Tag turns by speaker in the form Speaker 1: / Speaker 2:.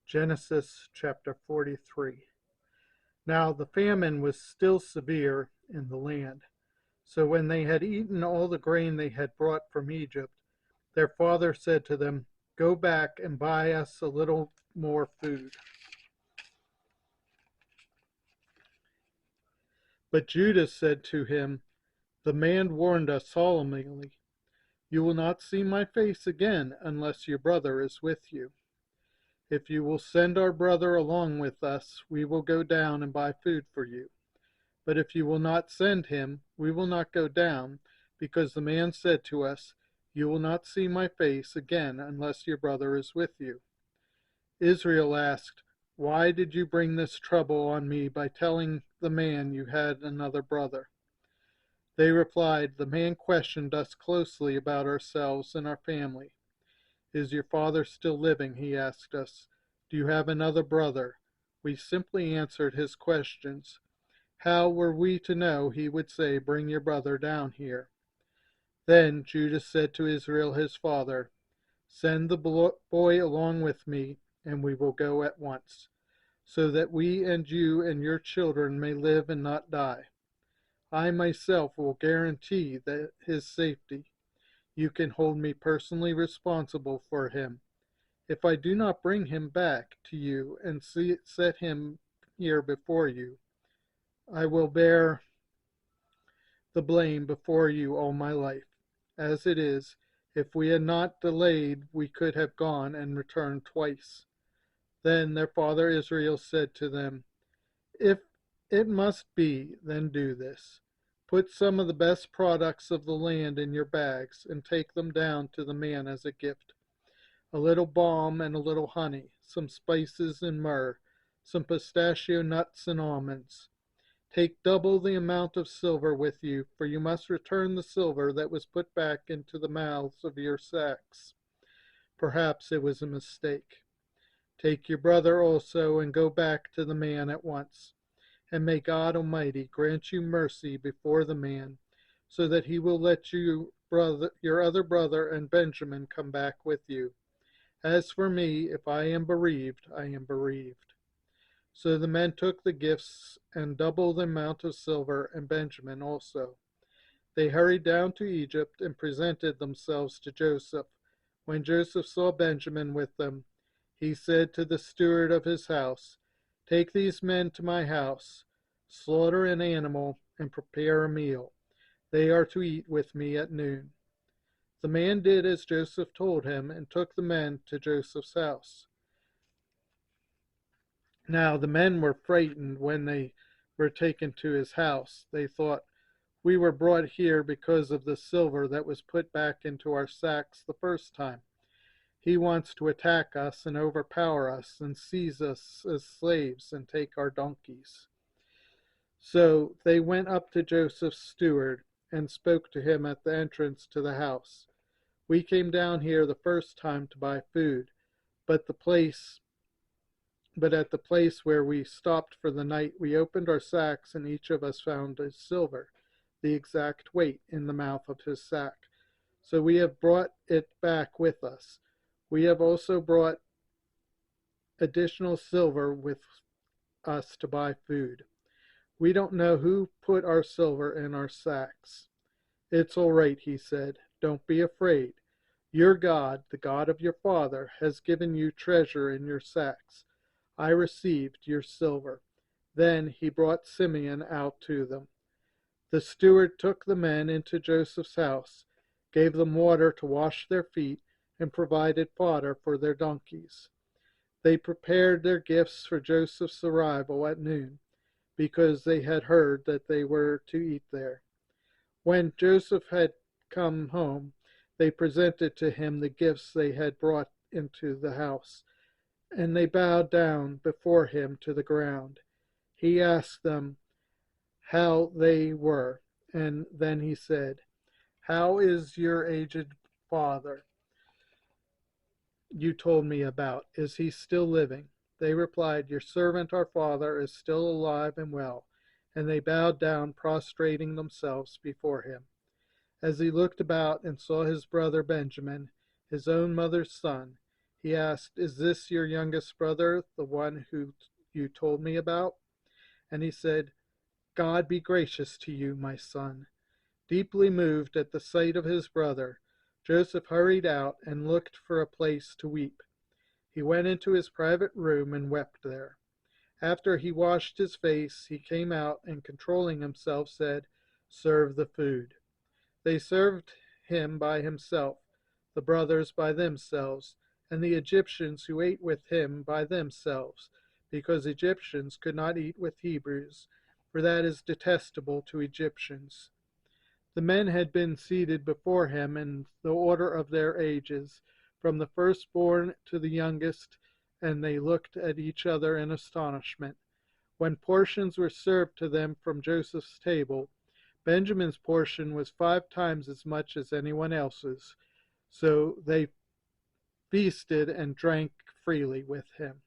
Speaker 1: Genesis chapter 43. Now the famine was still severe in the land. So when they had eaten all the grain they had brought from Egypt, their father said to them, "Go back and buy us a little more food." But Judah said to him, "The man warned us solemnly, 'You will not see my face again unless your brother is with you.' If you will send our brother along with us, we will go down and buy food for you. But if you will not send him, we will not go down, because the man said to us, 'You will not see my face again unless your brother is with you.'" Israel asked, "Why did you bring this trouble on me by telling the man you had another brother?" They replied, "The man questioned us closely about ourselves and our family. 'Is your father still living?' he asked us. 'Do you have another brother?' We simply answered his questions. How were we to know he would say, 'Bring your brother down here'?" Then Judah said to Israel his father, "Send the boy along with me, and we will go at once, so that we and you and your children may live and not die. I myself will guarantee his safety. You can hold me personally responsible for him. If I do not bring him back to you and set him here before you, I will bear the blame before you all my life. As it is, if we had not delayed, we could have gone and returned twice." Then their father Israel said to them, "If it must be, then do this. Put some of the best products of the land in your bags and take them down to the man as a gift. A little balm and a little honey, some spices and myrrh, some pistachio nuts and almonds. Take double the amount of silver with you, for you must return the silver that was put back into the mouths of your sacks. Perhaps it was a mistake. Take your brother also and go back to the man at once. And may God Almighty grant you mercy before the man, so that he will let your other brother and Benjamin come back with you. As for me, if I am bereaved, I am bereaved." So the men took the gifts and double the amount of silver, and Benjamin also. They hurried down to Egypt and presented themselves to Joseph. When Joseph saw Benjamin with them, he said to the steward of his house, "Take these men to my house, slaughter an animal, and prepare a meal. They are to eat with me at noon." The man did as Joseph told him and took the men to Joseph's house. Now the men were frightened when they were taken to his house. They thought, "We were brought here because of the silver that was put back into our sacks the first time. He wants to attack us and overpower us and seize us as slaves and take our donkeys." So they went up to Joseph's steward and spoke to him at the entrance to the house. "We came down here the first time to buy food, but at the place where we stopped for the night, we opened our sacks, and each of us found his silver, the exact weight, in the mouth of his sack. So we have brought it back with us. We have also brought additional silver with us to buy food. We don't know who put our silver in our sacks." "It's all right," he said. "Don't be afraid. Your God, the God of your father, has given you treasure in your sacks. I received your silver." Then he brought Simeon out to them. The steward took the men into Joseph's house, gave them water to wash their feet, and provided fodder for their donkeys. They prepared their gifts for Joseph's arrival at noon, because they had heard that they were to eat there. When Joseph had come home, they presented to him the gifts they had brought into the house, and they bowed down before him to the ground. He asked them how they were, and then he said, "How is your aged father you told me about? Is he still living?" They replied, "Your servant, our father, is still alive and well." And they bowed down, prostrating themselves before him. As he looked about and saw his brother Benjamin, his own mother's son, He asked, "Is this your youngest brother, the one who you told me about?" And he said, "God be gracious to you, my son." Deeply moved at the sight of his brother, Joseph hurried out and looked for a place to weep. He went into his private room and wept there. After he washed his face, he came out and, controlling himself, said, "Serve the food." They served him by himself, the brothers by themselves, and the Egyptians who ate with him by themselves, because Egyptians could not eat with Hebrews, for that is detestable to Egyptians. The men had been seated before him in the order of their ages, from the firstborn to the youngest, and they looked at each other in astonishment. When portions were served to them from Joseph's table, Benjamin's portion was 5 times as much as anyone else's, so they feasted and drank freely with him.